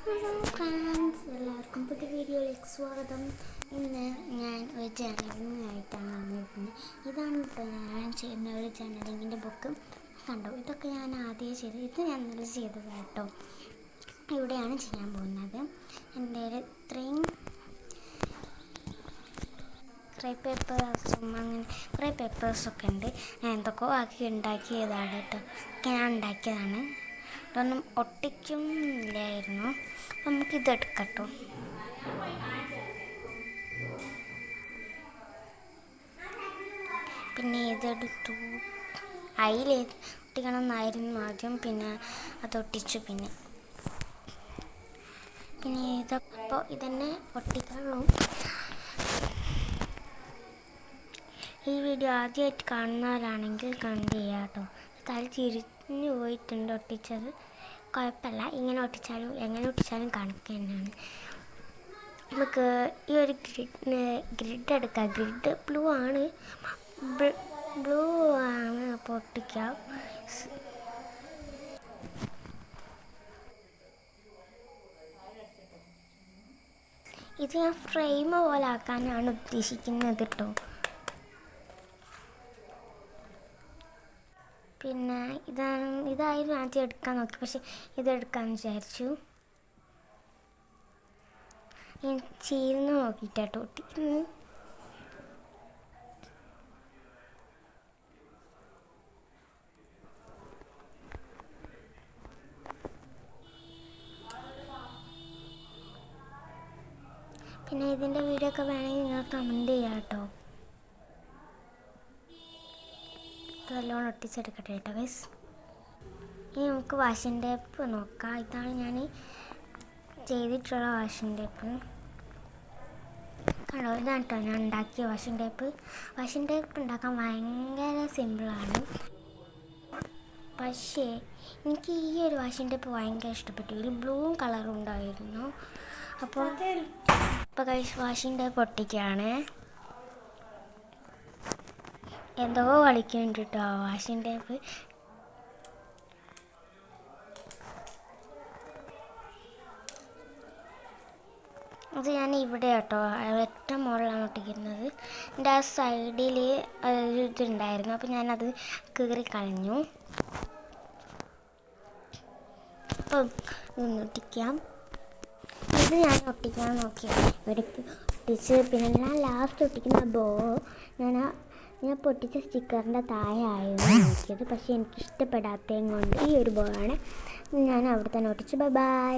Hello friends, എല്ലാവർക്കും പുതിയ വീഡിയോയിലേക്ക് സ്വാഗതം. ഇന്ന് ഞാൻ ഒരു ജേർണലിങ്ങായിട്ടാണ് വന്നിരിക്കുന്നത്. ഇതാണ് കേട്ടോ ഞാൻ ചെയ്യുന്ന ഒരു ജേർണലിങ്ങിൻ്റെ ബുക്ക്. കണ്ടോ, ഇതൊക്കെ ഞാൻ ആദ്യം ചെയ്തത്. ഇത് ഞാൻ ഇന്നലെ ചെയ്തത് കേട്ടോ. ഇവിടെയാണ് ചെയ്യാൻ പോകുന്നത്. എൻ്റെ ഇത്രയും കുറേ പേപ്പേഴ്സും അങ്ങനെ കുറേ പേപ്പേഴ്സൊക്കെ ഉണ്ട്. ഞാൻ എന്തൊക്കെയോ ആക്കി ഉണ്ടാക്കിയതാണ് കേട്ടോ. ഞാൻ ഉണ്ടാക്കിയതാണ്. ഇതൊന്നും ഒട്ടിക്കുന്നില്ലായിരുന്നു. നമുക്കിതെടുക്കട്ടോ. പിന്നെ ഇതെടുത്തു. അതിൽ ഒട്ടിക്കണം എന്നായിരുന്നു ആദ്യം, പിന്നെ അതൊട്ടിച്ചു. പിന്നെ ഇതൊക്കെ അപ്പോൾ ഇതന്നെ ഒട്ടിക്കണം. ഈ വീഡിയോ ആദ്യമായിട്ട് കാണുന്നവരാണെങ്കിൽ കണ്ട് ചെയ്യാം കേട്ടോ. തല തിരിഞ്ഞു പോയിട്ടുണ്ട് ഒട്ടിച്ചത്. കുഴപ്പമില്ല, ഇങ്ങനെ ഒട്ടിച്ചാലും എങ്ങനെ ഒട്ടിച്ചാലും കണക്ക് തന്നെയാണ്. നമുക്ക് ഈ ഒരു ഗ്രിഡ് എടുക്കാം. ഗ്രിഡ് ബ്ലൂ ആണ്, അപ്പോൾ ഒട്ടിക്കാം. ഇത് ഞാൻ ഫ്രെയിം പോലെ ആക്കാനാണ് ഉദ്ദേശിക്കുന്നത് കേട്ടോ. പിന്നെ ഇതായിരുന്നു ആദ്യം എടുക്കാൻ നോക്കി, പക്ഷെ ഇതെടുക്കാമെന്ന് വിചാരിച്ചു. ഞാൻ ചീർന്ന് നോക്കിയിട്ടോ ഒട്ടിക്കുന്നു. പിന്നെ ഇതിൻ്റെ വീഡിയോ ഒക്കെ വേണമെങ്കിൽ നിങ്ങൾ കമൻറ്റ് ചെയ്യാം കേട്ടോ. നല്ലോണം ഒട്ടിച്ചെടുക്കട്ടെ കേട്ടോ ഗൈസ്. ഇനി നമുക്ക് വാഷിംഗ് ടേപ്പ് നോക്കാം. ഇതാണ് ഞാൻ ചെയ്തിട്ടുള്ള വാഷിംഗ് ടേപ്പ്. കണ്ടോ, ഇതാണ് കേട്ടോ ഞാൻ ഉണ്ടാക്കിയ വാഷിംഗ് ടേപ്പ്. വാഷിംഗ് ടേപ്പ് ഉണ്ടാക്കാൻ ഭയങ്കര സിമ്പിളാണ്. പക്ഷേ എനിക്ക് ഈ ഒരു വാഷിംഗ് ടേപ്പ് ഭയങ്കര ഇഷ്ടപ്പെട്ടു. ഒരു ബ്ലൂ കളറും ഉണ്ടായിരുന്നു. അപ്പോൾ ഗൈസ് വാഷിംഗ് ടേപ്പ് ഒട്ടിക്കുകയാണ്. എന്തോ കളിക്കുന്നുണ്ട് കേട്ടോ വാഷിംഗ് ടേപ്പ്. അത് ഞാൻ ഇവിടെ കേട്ടോ ഏറ്റവും മുകളിലാണ് ഒട്ടിക്കുന്നത്. എൻ്റെ ആ സൈഡിൽ ഇതുണ്ടായിരുന്നു, അപ്പോൾ ഞാനത് കീറി കളഞ്ഞു. അപ്പോൾ ഇതൊന്ന് ഒട്ടിക്കാം. ഇത് ഞാൻ ഒട്ടിക്കാൻ നോക്കിയത് ഇവിടേക്ക് ഒട്ടിച്ച്. പിന്നെ ഞാൻ ലാസ്റ്റ് ഒട്ടിക്കുന്ന ഞാൻ പൊട്ടിച്ച സ്റ്റിക്കറിൻ്റെ താഴെ ആയിരുന്നു നോക്കിയത്. പക്ഷേ എനിക്കിഷ്ടപ്പെടാത്തതും കൊണ്ട് ഈ ഒരു ബോ ആണ് ഞാൻ അവിടെ തന്നെ ഒട്ടിച്ചു. Bye bye.